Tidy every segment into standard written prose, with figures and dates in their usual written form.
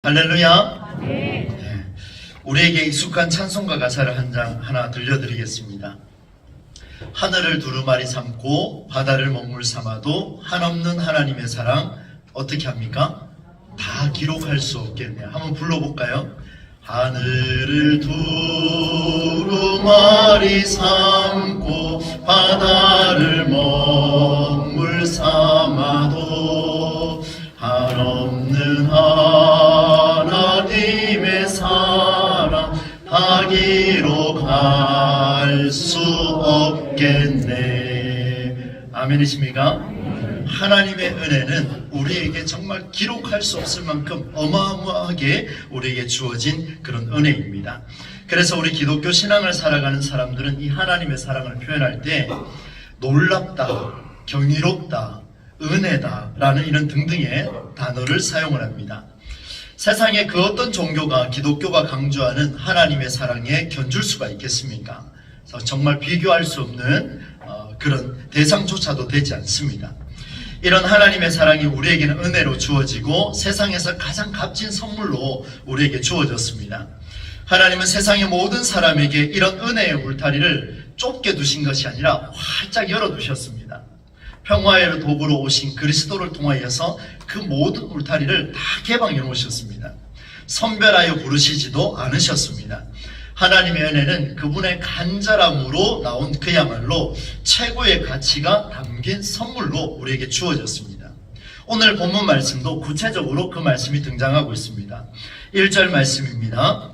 할렐루야. 네. 우리에게 익숙한 찬송가 가사를 하나 들려드리겠습니다. 하늘을 두루마리 삼고 바다를 먹물 삼아도 한없는 하나님의 사랑 어떻게 합니까? 다 기록할 수 없겠네요. 한번 불러볼까요? 하늘을 두루마리 삼고 바다를 먹물 삼아도 한없는 하나님의 사랑 다 기록할 수 없겠네. 아멘이십니까? 하나님의 은혜는 우리에게 정말 기록할 수 없을 만큼 어마어마하게 우리에게 주어진 그런 은혜입니다. 그래서 우리 기독교 신앙을 살아가는 사람들은 이 하나님의 사랑을 표현할 때 놀랍다, 경이롭다, 은혜다 라는 이런 등등의 단어를 사용을 합니다. 세상에 그 어떤 종교가 기독교가 강조하는 하나님의 사랑에 견줄 수가 있겠습니까? 그래서 정말 비교할 수 없는 그런 대상조차도 되지 않습니다. 이런 하나님의 사랑이 우리에게는 은혜로 주어지고 세상에서 가장 값진 선물로 우리에게 주어졌습니다. 하나님은 세상의 모든 사람에게 이런 은혜의 울타리를 좁게 두신 것이 아니라 활짝 열어두셨습니다. 평화의 도구로 오신 그리스도를 통하여서 그 모든 울타리를 다 개방해 놓으셨습니다. 선별하여 부르시지도 않으셨습니다. 하나님의 은혜는 그분의 간절함으로 나온 그야말로 최고의 가치가 담긴 선물로 우리에게 주어졌습니다. 오늘 본문 말씀도 구체적으로 그 말씀이 등장하고 있습니다. 1절 말씀입니다.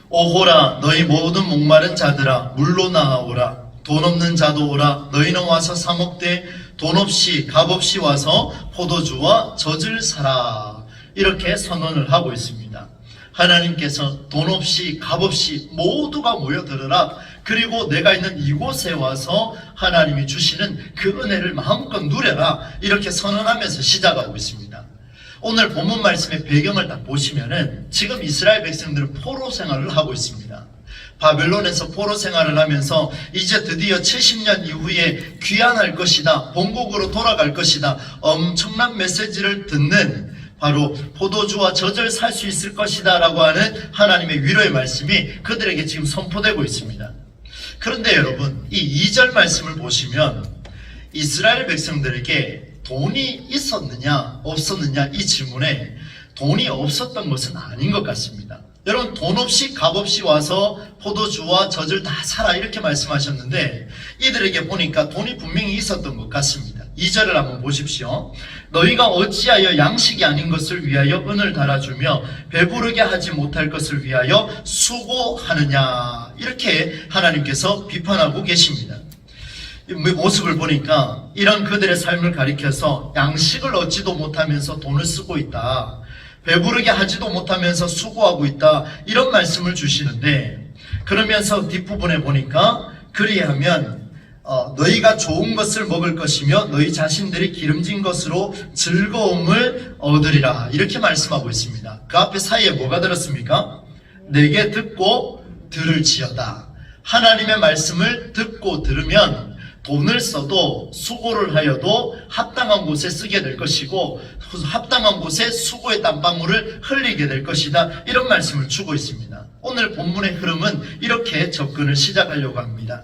오호라 너희 모든 목마른 자들아 물로 나아오라. 돈 없는 자도 오라. 너희는 와서 사 먹되 돈 없이 값없이 와서 포도주와 젖을 사라. 이렇게 선언을 하고 있습니다. 하나님께서 돈 없이 값없이 모두가 모여들어라. 그리고 내가 있는 이곳에 와서 하나님이 주시는 그 은혜를 마음껏 누려라. 이렇게 선언하면서 시작하고 있습니다. 오늘 본문 말씀의 배경을 딱 보시면은 지금 이스라엘 백성들은 포로 생활을 하고 있습니다. 바벨론에서 포로 생활을 하면서 이제 드디어 70년 이후에 귀환할 것이다, 본국으로 돌아갈 것이다, 엄청난 메시지를 듣는 바로 포도주와 젖을 살 수 있을 것이다 라고 하는 하나님의 위로의 말씀이 그들에게 지금 선포되고 있습니다. 그런데 여러분, 이 2절 말씀을 보시면 이스라엘 백성들에게 돈이 있었느냐 없었느냐 이 질문에 돈이 없었던 것은 아닌 것 같습니다. 여러분, 돈 없이 값없이 와서 포도주와 젖을 다 사라 이렇게 말씀하셨는데 이들에게 보니까 돈이 분명히 있었던 것 같습니다. 2절을 한번 보십시오. 너희가 어찌하여 양식이 아닌 것을 위하여 은을 달아주며 배부르게 하지 못할 것을 위하여 수고하느냐, 이렇게 하나님께서 비판하고 계십니다. 모습을 보니까 이런 그들의 삶을 가리켜서 양식을 얻지도 못하면서 돈을 쓰고 있다, 배부르게 하지도 못하면서 수고하고 있다, 이런 말씀을 주시는데, 그러면서 뒷부분에 보니까 그리하면 너희가 좋은 것을 먹을 것이며 너희 자신들이 기름진 것으로 즐거움을 얻으리라, 이렇게 말씀하고 있습니다. 그 앞에 사이에 뭐가 들었습니까? 내게 듣고 들을지어다. 하나님의 말씀을 듣고 들으면 돈을 써도 수고를 하여도 합당한 곳에 쓰게 될 것이고 합당한 곳에 수고의 땀방울을 흘리게 될 것이다, 이런 말씀을 주고 있습니다. 오늘 본문의 흐름은 이렇게 접근을 시작하려고 합니다.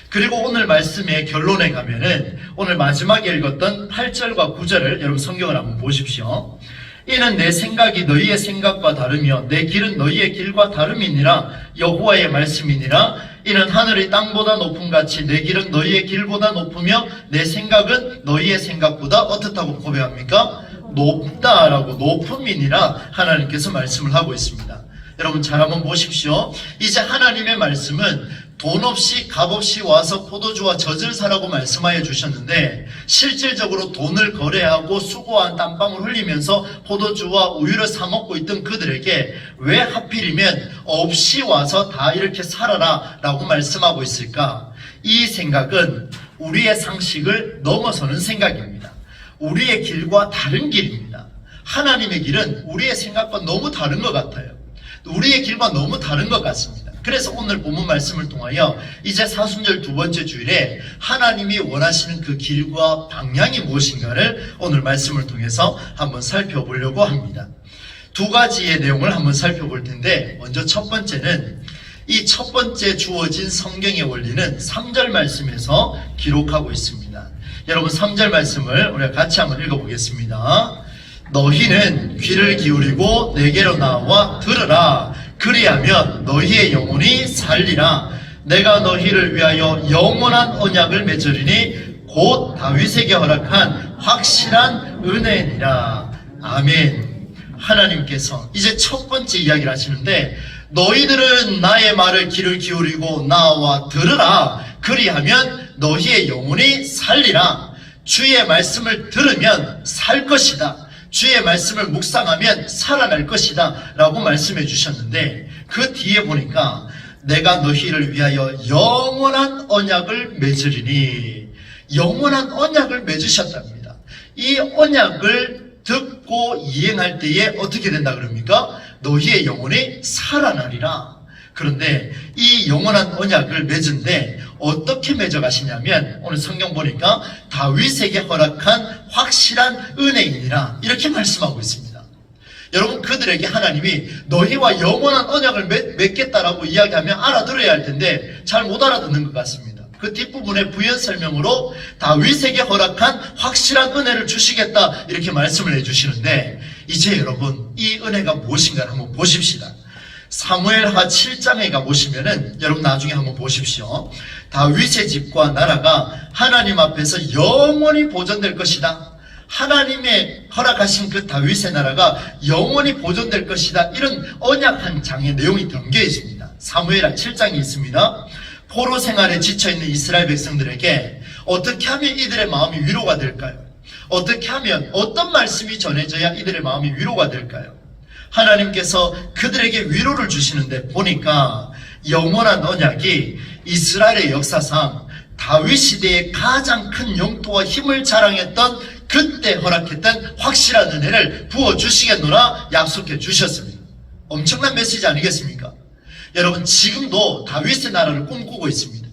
그리고 오늘 말씀의 결론에 가면은 오늘 마지막에 읽었던 8절과 9절을 여러분 성경을 한번 보십시오. 이는 내 생각이 너희의 생각과 다르며 내 길은 너희의 길과 다름이니라. 여호와의 말씀이니라. 이는 하늘이 땅보다 높음 같이 내 길은 너희의 길보다 높으며 내 생각은 너희의 생각보다 어떻다고 고백합니까? 높다라고, 높음이니라 하나님께서 말씀을 하고 있습니다. 여러분 잘 한번 보십시오. 이제 하나님의 말씀은 돈 없이 값없이 와서 포도주와 젖을 사라고 말씀하여 주셨는데 실질적으로 돈을 거래하고 수고한 땀방울 흘리면서 포도주와 우유를 사 먹고 있던 그들에게 왜 하필이면 없이 와서 다 이렇게 살아라 라고 말씀하고 있을까? 이 생각은 우리의 상식을 넘어서는 생각입니다. 우리의 길과 다른 길입니다. 하나님의 길은 우리의 생각과 너무 다른 것 같아요. 우리의 길과 너무 다른 것 같습니다. 그래서 오늘 본문 말씀을 통하여 이제 사순절 두 번째 주일에 하나님이 원하시는 그 길과 방향이 무엇인가를 오늘 말씀을 통해서 한번 살펴보려고 합니다. 두 가지의 내용을 한번 살펴볼 텐데, 먼저 첫 번째는 이 첫 번째 주어진 성경의 원리는 3절 말씀에서 기록하고 있습니다. 여러분 3절 말씀을 우리가 같이 한번 읽어보겠습니다. 너희는 귀를 기울이고 내게로 나와 들으라. 그리하면 너희의 영혼이 살리라. 내가 너희를 위하여 영원한 언약을 맺으리니 곧 다윗에게 허락한 확실한 은혜니라. 아멘. 하나님께서 이제 첫 번째 이야기를 하시는데, 너희들은 나의 말을 귀를 기울이고 나와 들으라. 그리하면 너희의 영혼이 살리라. 주의 말씀을 들으면 살 것이다. 주의 말씀을 묵상하면 살아날 것이다 라고 말씀해 주셨는데, 그 뒤에 보니까 내가 너희를 위하여 영원한 언약을 맺으리니, 영원한 언약을 맺으셨답니다. 이 언약을 듣고 이행할 때에 어떻게 된다 그럽니까? 너희의 영혼이 살아나리라. 그런데 이 영원한 언약을 맺은데 어떻게 맺어가시냐면, 오늘 성경 보니까 다윗에게 허락한 확실한 은혜이니라 이렇게 말씀하고 있습니다. 여러분, 그들에게 하나님이 너희와 영원한 언약을 맺겠다라고 이야기하면 알아들어야 할 텐데 잘 못 알아듣는 것 같습니다. 그 뒷부분에 부연 설명으로 다윗에게 허락한 확실한 은혜를 주시겠다 이렇게 말씀을 해주시는데, 이제 여러분 이 은혜가 무엇인가 한번 보십시다. 사무엘하 7장에 가보시면은, 여러분 나중에 한번 보십시오. 다윗의 집과 나라가 하나님 앞에서 영원히 보존될 것이다. 하나님의 허락하신 그 다윗의 나라가 영원히 보존될 것이다. 이런 언약 한 장의 내용이 담겨 있습니다. 사무엘하 7장에 있습니다. 포로 생활에 지쳐있는 이스라엘 백성들에게 어떻게 하면 이들의 마음이 위로가 될까요? 어떻게 하면, 어떤 말씀이 전해져야 이들의 마음이 위로가 될까요? 하나님께서 그들에게 위로를 주시는데, 보니까 영원한 언약이 이스라엘의 역사상 다윗 시대의 가장 큰 영토와 힘을 자랑했던 그때 허락했던 확실한 은혜를 부어주시겠노라 약속해 주셨습니다. 엄청난 메시지 아니겠습니까? 여러분, 지금도 다윗의 나라를 꿈꾸고 있습니다.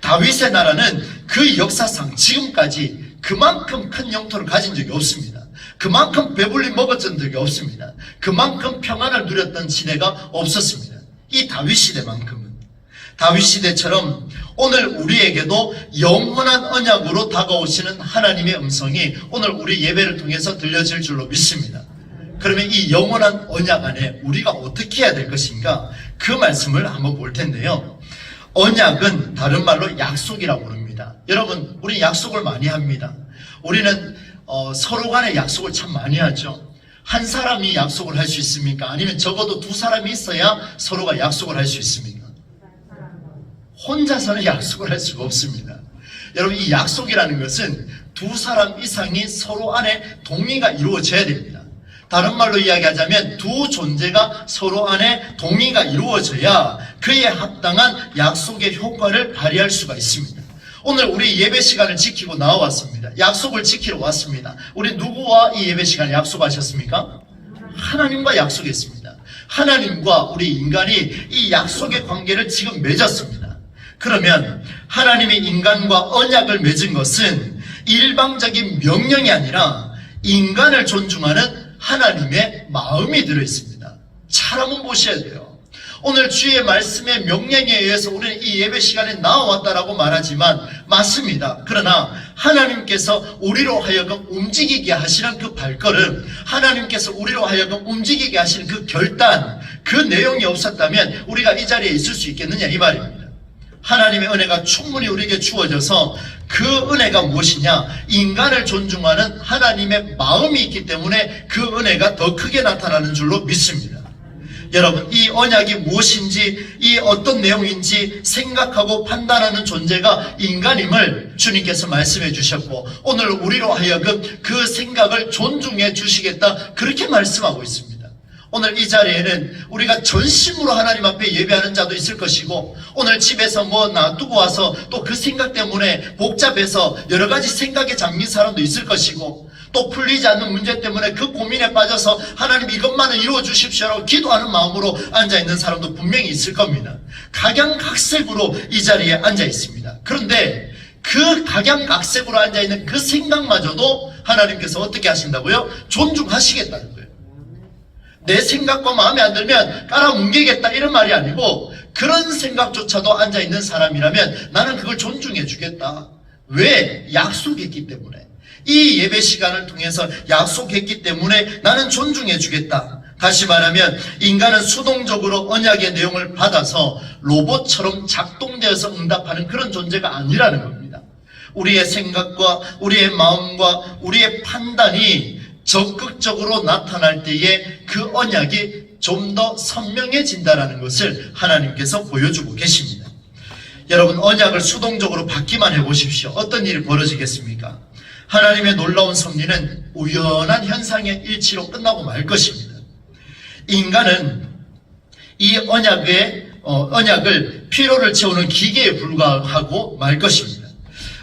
다윗의 나라는 그 역사상 지금까지 그만큼 큰 영토를 가진 적이 없습니다. 그만큼 배불리 먹었던 적이 없습니다. 그만큼 평안을 누렸던 시대가 없었습니다. 이 다윗 시대만큼은. 다윗 시대처럼 오늘 우리에게도 영원한 언약으로 다가오시는 하나님의 음성이 오늘 우리 예배를 통해서 들려질 줄로 믿습니다. 그러면 이 영원한 언약 안에 우리가 어떻게 해야 될 것인가, 그 말씀을 한번 볼 텐데요. 언약은 다른 말로 약속이라고 부릅니다. 여러분, 우리 약속을 많이 합니다. 우리는 서로 간에 약속을 참 많이 하죠. 한 사람이 약속을 할 수 있습니까? 아니면 적어도 두 사람이 있어야 서로가 약속을 할 수 있습니까? 혼자서는 약속을 할 수가 없습니다. 여러분, 이 약속이라는 것은 두 사람 이상이 서로 안에 동의가 이루어져야 됩니다. 다른 말로 이야기하자면 두 존재가 서로 안에 동의가 이루어져야 그에 합당한 약속의 효과를 발휘할 수가 있습니다. 오늘 우리 예배 시간을 지키고 나와왔습니다. 약속을 지키러 왔습니다. 우리 누구와 이 예배 시간에 약속하셨습니까? 하나님과 약속했습니다. 하나님과 우리 인간이 이 약속의 관계를 지금 맺었습니다. 그러면 하나님의 인간과 언약을 맺은 것은 일방적인 명령이 아니라 인간을 존중하는 하나님의 마음이 들어있습니다. 잘 한번 보셔야 돼요. 오늘 주의 말씀의 명령에 의해서 우리는 이 예배 시간에 나와왔다라고 말하지만 맞습니다. 그러나 하나님께서 우리로 하여금 움직이게 하시는 그 발걸음, 하나님께서 우리로 하여금 움직이게 하시는 그 결단, 그 내용이 없었다면 우리가 이 자리에 있을 수 있겠느냐 이 말입니다. 하나님의 은혜가 충분히 우리에게 주어져서, 그 은혜가 무엇이냐? 인간을 존중하는 하나님의 마음이 있기 때문에 그 은혜가 더 크게 나타나는 줄로 믿습니다. 여러분, 이 언약이 무엇인지, 이 어떤 내용인지 생각하고 판단하는 존재가 인간임을 주님께서 말씀해 주셨고, 오늘 우리로 하여금 그 생각을 존중해 주시겠다, 그렇게 말씀하고 있습니다. 오늘 이 자리에는 우리가 전심으로 하나님 앞에 예배하는 자도 있을 것이고, 오늘 집에서 뭐 놔두고 와서 또 그 생각 때문에 복잡해서 여러 가지 생각에 잠긴 사람도 있을 것이고, 또 풀리지 않는 문제 때문에 그 고민에 빠져서 하나님 이것만은 이루어 주십시오라고 기도하는 마음으로 앉아있는 사람도 분명히 있을 겁니다. 각양각색으로 이 자리에 앉아 있습니다. 그런데 그 각양각색으로 앉아있는 그 생각마저도 하나님께서 어떻게 하신다고요? 존중하시겠다는 거예요. 내 생각과 마음에 안 들면 깔아뭉개겠다 이런 말이 아니고, 그런 생각조차도 앉아있는 사람이라면 나는 그걸 존중해 주겠다. 왜? 약속했기 때문에. 이 예배 시간을 통해서 약속했기 때문에 나는 존중해 주겠다. 다시 말하면 인간은 수동적으로 언약의 내용을 받아서 로봇처럼 작동되어서 응답하는 그런 존재가 아니라는 겁니다. 우리의 생각과 우리의 마음과 우리의 판단이 적극적으로 나타날 때에 그 언약이 좀 더 선명해진다는 것을 하나님께서 보여주고 계십니다. 여러분, 언약을 수동적으로 받기만 해보십시오. 어떤 일이 벌어지겠습니까? 하나님의 놀라운 섭리는 우연한 현상의 일치로 끝나고 말 것입니다. 인간은 이 언약을 필요를 채우는 기계에 불과하고 말 것입니다.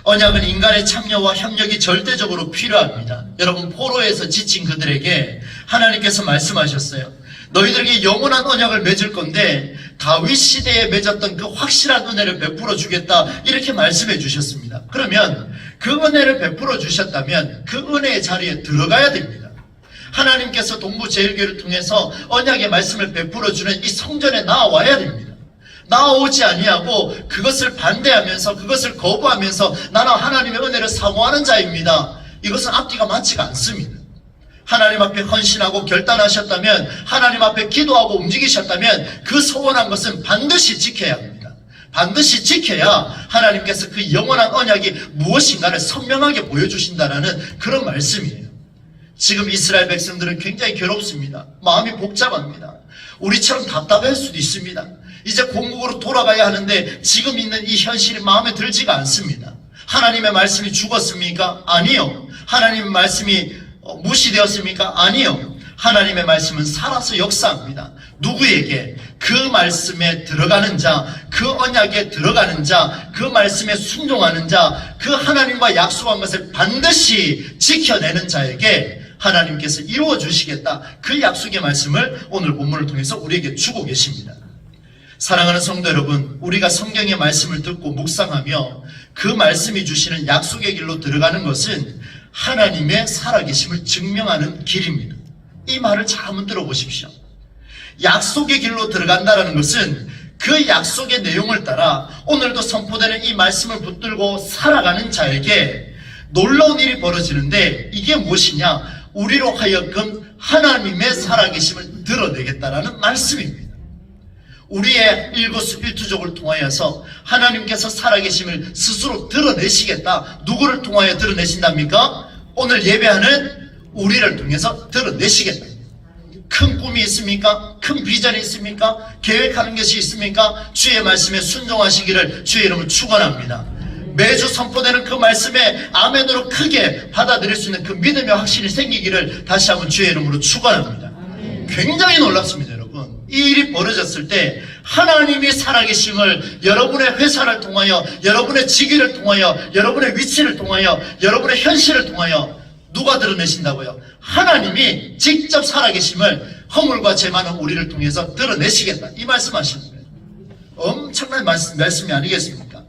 언약은 인간의 참여와 협력이 절대적으로 필요합니다. 여러분, 포로에서 지친 그들에게 하나님께서 말씀하셨어요. 너희들에게 영원한 언약을 맺을 건데 다윗 시대에 맺었던 그 확실한 은혜를 베풀어 주겠다, 이렇게 말씀해 주셨습니다. 그러면 그 은혜를 베풀어 주셨다면 그 은혜의 자리에 들어가야 됩니다. 하나님께서 동부제일교회를 통해서 언약의 말씀을 베풀어 주는 이 성전에 나와야 됩니다. 나오지 아니하고 그것을 반대하면서 그것을 거부하면서 나는 하나님의 은혜를 사모하는 자입니다, 이것은 앞뒤가 맞지가 않습니다. 하나님 앞에 헌신하고 결단하셨다면, 하나님 앞에 기도하고 움직이셨다면 그 소원한 것은 반드시 지켜야 합니다. 반드시 지켜야 하나님께서 그 영원한 언약이 무엇인가를 선명하게 보여주신다는 그런 말씀이에요. 지금 이스라엘 백성들은 굉장히 괴롭습니다. 마음이 복잡합니다. 우리처럼 답답할 수도 있습니다. 이제 공국으로 돌아가야 하는데 지금 있는 이 현실이 마음에 들지가 않습니다. 하나님의 말씀이 죽었습니까? 아니요. 하나님의 말씀이 무시되었습니까? 아니요. 하나님의 말씀은 살아서 역사합니다. 누구에게? 그 말씀에 들어가는 자, 그 언약에 들어가는 자, 그 말씀에 순종하는 자, 그 하나님과 약속한 것을 반드시 지켜내는 자에게 하나님께서 이루어 주시겠다, 그 약속의 말씀을 오늘 본문을 통해서 우리에게 주고 계십니다. 사랑하는 성도 여러분, 우리가 성경의 말씀을 듣고 묵상하며 그 말씀이 주시는 약속의 길로 들어가는 것은 하나님의 살아계심을 증명하는 길입니다. 이 말을 잘 한번 들어보십시오. 약속의 길로 들어간다는 것은 그 약속의 내용을 따라 오늘도 선포되는 이 말씀을 붙들고 살아가는 자에게 놀라운 일이 벌어지는데, 이게 무엇이냐? 우리로 하여금 하나님의 살아계심을 드러내겠다라는 말씀입니다. 우리의 일거수일투족을 통하여서 하나님께서 살아계심을 스스로 드러내시겠다. 누구를 통하여 드러내신답니까? 오늘 예배하는 우리를 통해서 드러내시겠다. 큰 꿈이 있습니까? 큰 비전이 있습니까? 계획하는 것이 있습니까? 주의 말씀에 순종하시기를 주의 이름으로 축원합니다. 매주 선포되는 그 말씀에 아멘으로 크게 받아들일 수 있는 그 믿음의 확신이 생기기를 다시 한번 주의 이름으로 축원합니다. 굉장히 놀랍습니다, 여러분. 이 일이 벌어졌을 때 하나님이 살아계심을 여러분의 회사를 통하여, 여러분의 직위를 통하여, 여러분의 위치를 통하여, 여러분의 현실을 통하여 누가 드러내신다고요? 하나님이 직접 살아계심을 허물과 죄 많은 우리를 통해서 드러내시겠다, 이 말씀하시는 거예요. 엄청난 말씀이 아니겠습니까?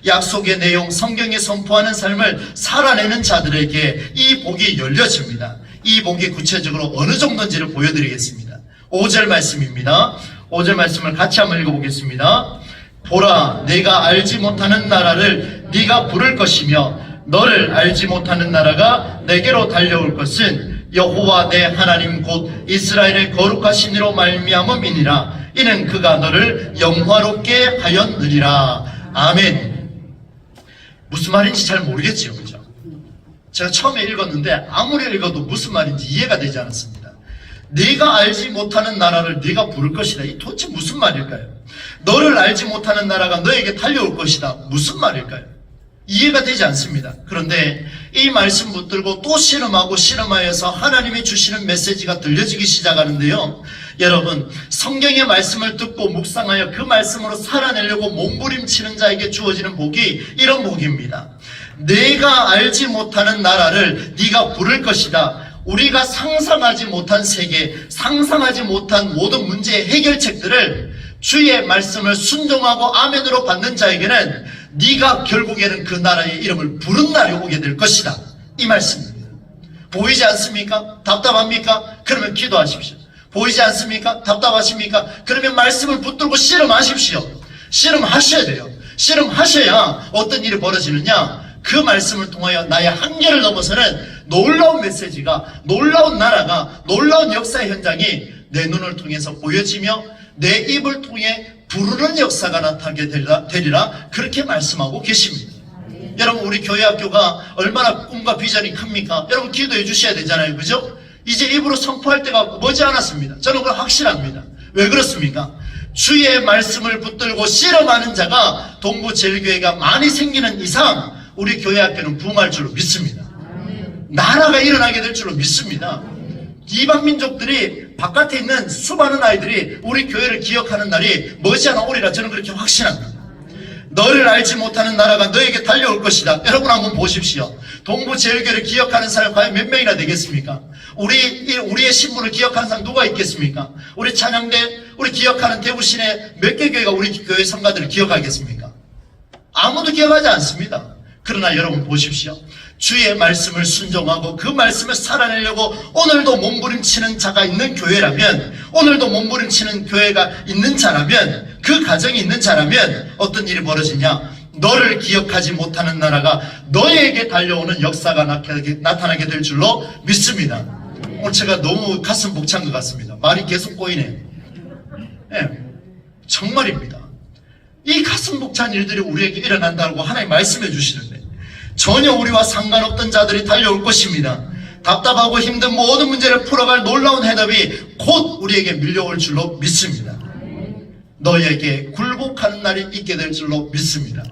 약속의 내용, 성경에 선포하는 삶을 살아내는 자들에게 이 복이 열려집니다. 이 복이 구체적으로 어느 정도인지를 보여드리겠습니다. 5절 말씀입니다. 5절 말씀을 같이 한번 읽어보겠습니다. 보라, 내가 알지 못하는 나라를 네가 부를 것이며 너를 알지 못하는 나라가 내게로 달려올 것은 여호와 내 하나님 곧 이스라엘의 거룩하신 이로 말미암음이니라. 이는 그가 너를 영화롭게 하였느니라. 아멘. 무슨 말인지 잘 모르겠지요, 그죠? 제가 처음에 읽었는데 아무리 읽어도 무슨 말인지 이해가 되지 않았습니다. 네가 알지 못하는 나라를 네가 부를 것이다. 이 도대체 무슨 말일까요? 너를 알지 못하는 나라가 너에게 달려올 것이다. 무슨 말일까요? 이해가 되지 않습니다. 그런데 이 말씀 붙들고 또 씨름하고 씨름하여서 하나님이 주시는 메시지가 들려지기 시작하는데요. 여러분, 성경의 말씀을 듣고 묵상하여 그 말씀으로 살아내려고 몸부림치는 자에게 주어지는 복이 이런 복입니다. 내가 알지 못하는 나라를 네가 부를 것이다. 우리가 상상하지 못한 세계, 상상하지 못한 모든 문제의 해결책들을 주의 말씀을 순종하고 아멘으로 받는 자에게는 네가 결국에는 그 나라의 이름을 부른 날이 오게 될 것이다. 이 말씀입니다. 보이지 않습니까? 답답합니까? 그러면 기도하십시오. 보이지 않습니까? 답답하십니까? 그러면 말씀을 붙들고 씨름하십시오. 씨름하셔야 돼요. 씨름하셔야 어떤 일이 벌어지느냐? 그 말씀을 통하여 나의 한계를 넘어서는 놀라운 메시지가, 놀라운 나라가, 놀라운 역사의 현장이 내 눈을 통해서 보여지며 내 입을 통해 부르는 역사가 나타나게 되리라 그렇게 말씀하고 계십니다. 여러분, 우리 교회 학교가 얼마나 꿈과 비전이 큽니까? 여러분 기도해 주셔야 되잖아요. 그죠? 이제 입으로 선포할 때가 머지않았습니다. 저는 그걸 확실합니다. 왜 그렇습니까? 주의 말씀을 붙들고 씨름하는 자가 동부제일교회가 많이 생기는 이상 우리 교회 학교는 부흥할 줄로 믿습니다. 나라가 일어나게 될 줄로 믿습니다. 이방 민족들이 바깥에 있는 수많은 아이들이 우리 교회를 기억하는 날이 머지않아 오리라 저는 그렇게 확신합니다. 너를 알지 못하는 나라가 너에게 달려올 것이다. 여러분 한번 보십시오. 동부제일교회를 기억하는 사람이 과연 몇 명이나 되겠습니까? 우리의 신분을 기억하는 사람 누가 있겠습니까? 우리 찬양대, 우리 기억하는 대구시내 몇 개 교회가 우리 교회 성가들을 기억하겠습니까? 아무도 기억하지 않습니다. 그러나 여러분 보십시오. 주의 말씀을 순종하고 그 말씀을 살아내려고 오늘도 몸부림치는 자가 있는 교회라면, 오늘도 몸부림치는 교회가 있는 자라면, 그 가정이 있는 자라면 어떤 일이 벌어지냐? 너를 기억하지 못하는 나라가 너에게 달려오는 역사가 나타나게 될 줄로 믿습니다. 오늘 제가 너무 가슴 벅찬 것 같습니다. 말이 계속 꼬이네요. 네, 정말입니다. 이 가슴 벅찬 일들이 우리에게 일어난다고 하나님 말씀해 주시는데 전혀 우리와 상관없던 자들이 달려올 것입니다. 답답하고 힘든 모든 문제를 풀어갈 놀라운 해답이 곧 우리에게 밀려올 줄로 믿습니다. 너에게 굴복하는 날이 있게 될 줄로 믿습니다.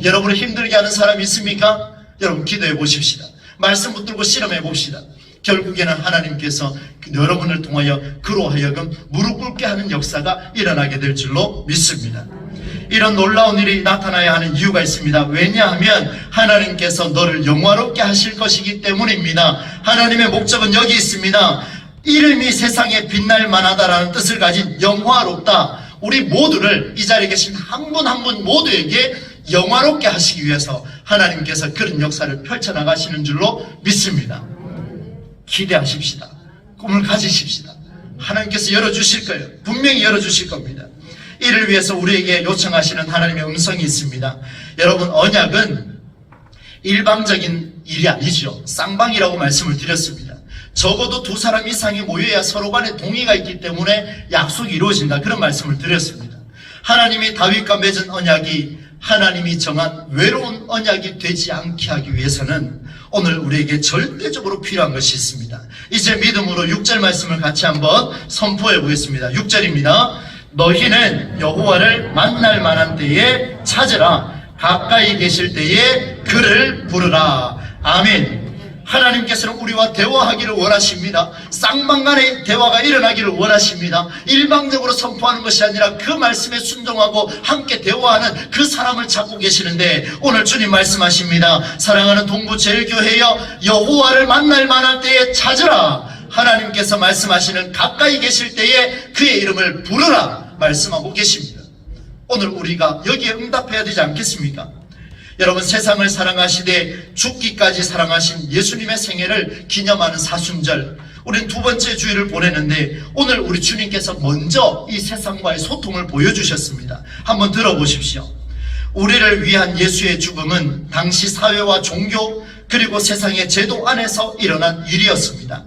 여러분을 힘들게 하는 사람이 있습니까? 여러분 기도해 보십시다. 말씀 붙들고 실험해 봅시다. 결국에는 하나님께서 여러분을 통하여 그로 하여금 무릎 꿇게 하는 역사가 일어나게 될 줄로 믿습니다. 이런 놀라운 일이 나타나야 하는 이유가 있습니다. 왜냐하면 하나님께서 너를 영화롭게 하실 것이기 때문입니다. 하나님의 목적은 여기 있습니다. 이름이 세상에 빛날 만하다라는 뜻을 가진 영화롭다. 우리 모두를 이 자리에 계신 한 분 한 분 모두에게 영화롭게 하시기 위해서 하나님께서 그런 역사를 펼쳐나가시는 줄로 믿습니다. 기대하십시다. 꿈을 가지십시다. 하나님께서 열어주실 거예요. 분명히 열어주실 겁니다. 이를 위해서 우리에게 요청하시는 하나님의 음성이 있습니다. 여러분, 언약은 일방적인 일이 아니죠. 쌍방이라고 말씀을 드렸습니다. 적어도 두 사람 이상이 모여야 서로 간에 동의가 있기 때문에 약속이 이루어진다. 그런 말씀을 드렸습니다. 하나님이 다윗과 맺은 언약이 하나님이 정한 외로운 언약이 되지 않게 하기 위해서는 오늘 우리에게 절대적으로 필요한 것이 있습니다. 이제 믿음으로 6절 말씀을 같이 한번 선포해 보겠습니다. 6절입니다. 너희는 여호와를 만날 만한 때에 찾으라. 가까이 계실 때에 그를 부르라. 아멘. 하나님께서는 우리와 대화하기를 원하십니다. 쌍방간의 대화가 일어나기를 원하십니다. 일방적으로 선포하는 것이 아니라 그 말씀에 순종하고 함께 대화하는 그 사람을 찾고 계시는데 오늘 주님 말씀하십니다. 사랑하는 동부제일교회여, 여호와를 만날 만한 때에 찾으라. 하나님께서 말씀하시는 가까이 계실 때에 그의 이름을 부르라 말씀하고 계십니다. 오늘 우리가 여기에 응답해야 되지 않겠습니까? 여러분, 세상을 사랑하시되 죽기까지 사랑하신 예수님의 생애를 기념하는 사순절, 우리는 두 번째 주일을 보내는데 오늘 우리 주님께서 먼저 이 세상과의 소통을 보여주셨습니다. 한번 들어보십시오. 우리를 위한 예수의 죽음은 당시 사회와 종교 그리고 세상의 제도 안에서 일어난 일이었습니다.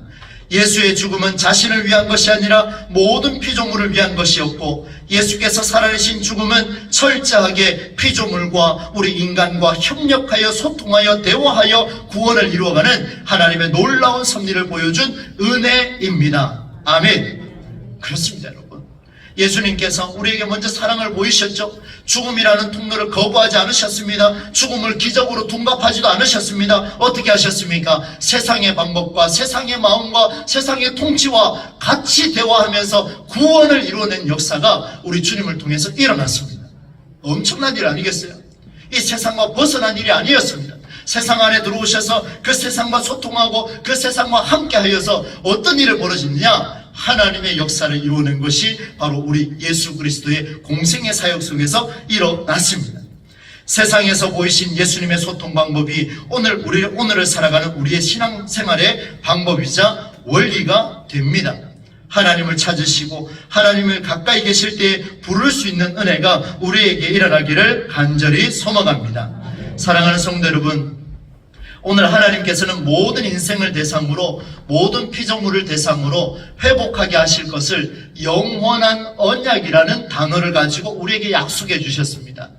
예수의 죽음은 자신을 위한 것이 아니라 모든 피조물을 위한 것이었고, 예수께서 살아내신 죽음은 철저하게 피조물과 우리 인간과 협력하여 소통하여 대화하여 구원을 이루어가는 하나님의 놀라운 섭리를 보여준 은혜입니다. 아멘. 그렇습니다, 여러분. 예수님께서 우리에게 먼저 사랑을 보이셨죠. 죽음이라는 통로를 거부하지 않으셨습니다. 죽음을 기적으로 둔갑하지도 않으셨습니다. 어떻게 하셨습니까? 세상의 방법과 세상의 마음과 세상의 통치와 같이 대화하면서 구원을 이루어낸 역사가 우리 주님을 통해서 일어났습니다. 엄청난 일 아니겠어요? 이 세상과 벗어난 일이 아니었습니다. 세상 안에 들어오셔서 그 세상과 소통하고 그 세상과 함께하여서 어떤 일을 벌어지느냐? 하나님의 역사를 이루어낸 것이 바로 우리 예수 그리스도의 공생의 사역 속에서 일어났습니다. 세상에서 보이신 예수님의 소통 방법이 오늘을 살아가는 우리의 신앙생활의 방법이자 원리가 됩니다. 하나님을 찾으시고 하나님을 가까이 계실 때 부를 수 있는 은혜가 우리에게 일어나기를 간절히 소망합니다. 사랑하는 성도 여러분, 오늘 하나님께서는 모든 인생을 대상으로, 모든 피조물을 대상으로 회복하게 하실 것을 영원한 언약이라는 단어를 가지고 우리에게 약속해 주셨습니다.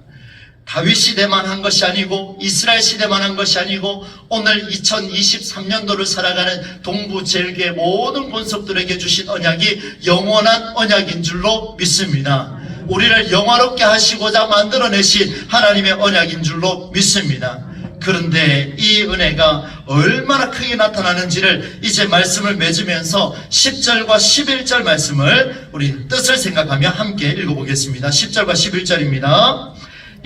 다윗 시대만 한 것이 아니고 이스라엘 시대만 한 것이 아니고 오늘 2023년도를 살아가는 동부제일교회 모든 권속들에게 주신 언약이 영원한 언약인 줄로 믿습니다. 우리를 영화롭게 하시고자 만들어내신 하나님의 언약인 줄로 믿습니다. 그런데 이 은혜가 얼마나 크게 나타나는지를 이제 말씀을 맺으면서 10절과 11절 말씀을 우리 뜻을 생각하며 함께 읽어보겠습니다. 10절과 11절입니다.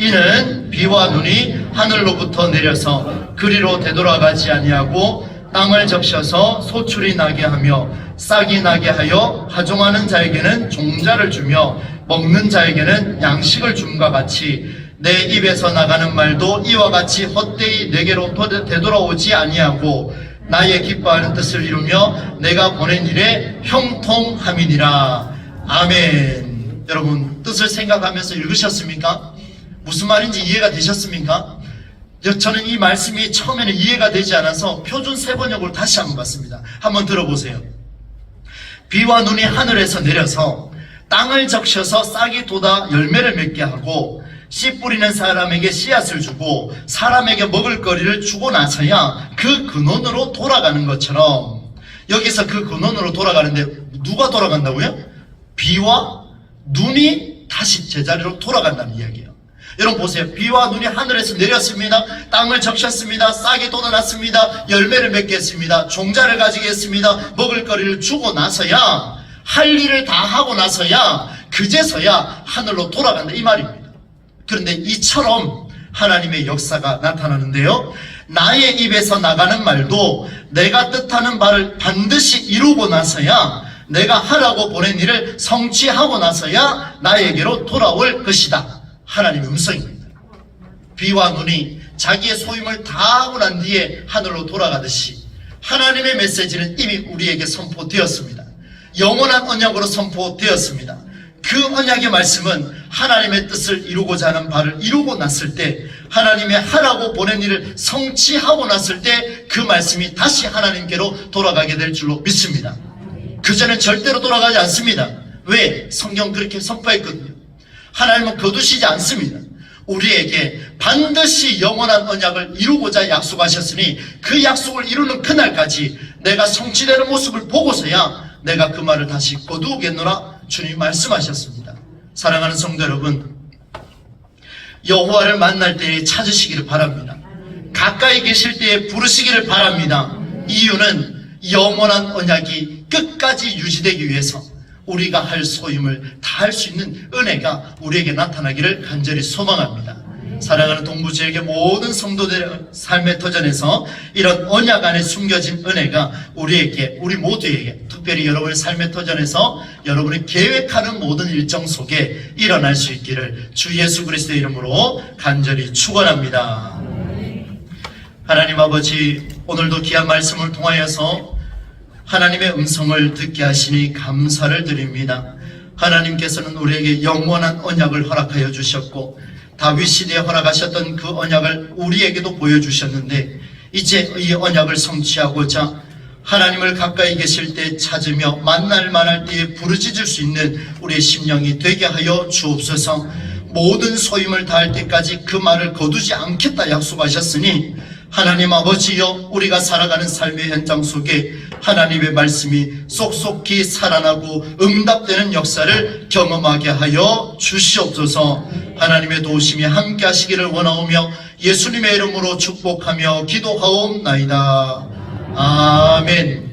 이는 비와 눈이 하늘로부터 내려서 그리로 되돌아가지 아니하고 땅을 적셔서 소출이 나게 하며 싹이 나게 하여 하종하는 자에게는 종자를 주며 먹는 자에게는 양식을 줌과 같이 내 입에서 나가는 말도 이와 같이 헛되이 내게로 되돌아오지 아니하고 나의 기뻐하는 뜻을 이루며 내가 보낸 일에 형통함이니라. 아멘. 여러분, 뜻을 생각하면서 읽으셨습니까? 무슨 말인지 이해가 되셨습니까? 저는 이 말씀이 처음에는 이해가 되지 않아서 표준 세번역으로 다시 한번 봤습니다. 한번 들어보세요. 비와 눈이 하늘에서 내려서 땅을 적셔서 싹이 돋아 열매를 맺게 하고 씨 뿌리는 사람에게 씨앗을 주고 사람에게 먹을 거리를 주고 나서야 그 근원으로 돌아가는 것처럼, 여기서 그 근원으로 돌아가는데 누가 돌아간다고요? 비와 눈이 다시 제자리로 돌아간다는 이야기예요. 여러분 보세요. 비와 눈이 하늘에서 내렸습니다. 땅을 적셨습니다. 싹이 돋아났습니다. 열매를 맺겠습니다. 종자를 가지겠습니다. 먹을 거리를 주고 나서야, 할 일을 다 하고 나서야, 그제서야 하늘로 돌아간다 이 말입니다. 그런데 이처럼 하나님의 역사가 나타나는데요, 나의 입에서 나가는 말도 내가 뜻하는 바를 반드시 이루고 나서야, 내가 하라고 보낸 일을 성취하고 나서야 나에게로 돌아올 것이다. 하나님의 음성입니다. 비와 눈이 자기의 소임을 다 하고 난 뒤에 하늘로 돌아가듯이 하나님의 메시지는 이미 우리에게 선포되었습니다. 영원한 언약으로 선포되었습니다. 그 언약의 말씀은 하나님의 뜻을 이루고자 하는 바를 이루고 났을 때, 하나님의 하라고 보낸 일을 성취하고 났을 때 그 말씀이 다시 하나님께로 돌아가게 될 줄로 믿습니다. 그전엔 절대로 돌아가지 않습니다. 왜? 성경 그렇게 선포했거든요. 하나님은 거두시지 않습니다. 우리에게 반드시 영원한 언약을 이루고자 약속하셨으니 그 약속을 이루는 그날까지 내가 성취되는 모습을 보고서야 내가 그 말을 다시 거두겠노라 주님이 말씀하셨습니다. 사랑하는 성도 여러분, 여호와를 만날 때에 찾으시기를 바랍니다. 가까이 계실 때에 부르시기를 바랍니다. 이유는 영원한 언약이 끝까지 유지되기 위해서 우리가 할 소임을 다 할 수 있는 은혜가 우리에게 나타나기를 간절히 소망합니다. 사랑하는 동부지역의 모든 성도들의 삶의 터전에서 이런 언약 안에 숨겨진 은혜가 우리에게, 우리 모두에게, 특별히 여러분의 삶의 터전에서 여러분이 계획하는 모든 일정 속에 일어날 수 있기를 주 예수 그리스도의 이름으로 간절히 축원합니다. 하나님 아버지, 오늘도 귀한 말씀을 통하여서 하나님의 음성을 듣게 하시니 감사를 드립니다. 하나님께서는 우리에게 영원한 언약을 허락하여 주셨고 다윗 시대에 허락하셨던 그 언약을 우리에게도 보여주셨는데, 이제 이 언약을 성취하고자 하나님을 가까이 계실 때 찾으며 만날 만할 때에 부르짖을 수 있는 우리의 심령이 되게 하여 주옵소서. 모든 소임을 다할 때까지 그 말을 거두지 않겠다 약속하셨으니 하나님 아버지여, 우리가 살아가는 삶의 현장 속에 하나님의 말씀이 쏙쏙히 살아나고 응답되는 역사를 경험하게 하여 주시옵소서. 하나님의 도우심이 함께 하시기를 원하오며 예수님의 이름으로 축복하며 기도하옵나이다. 아멘.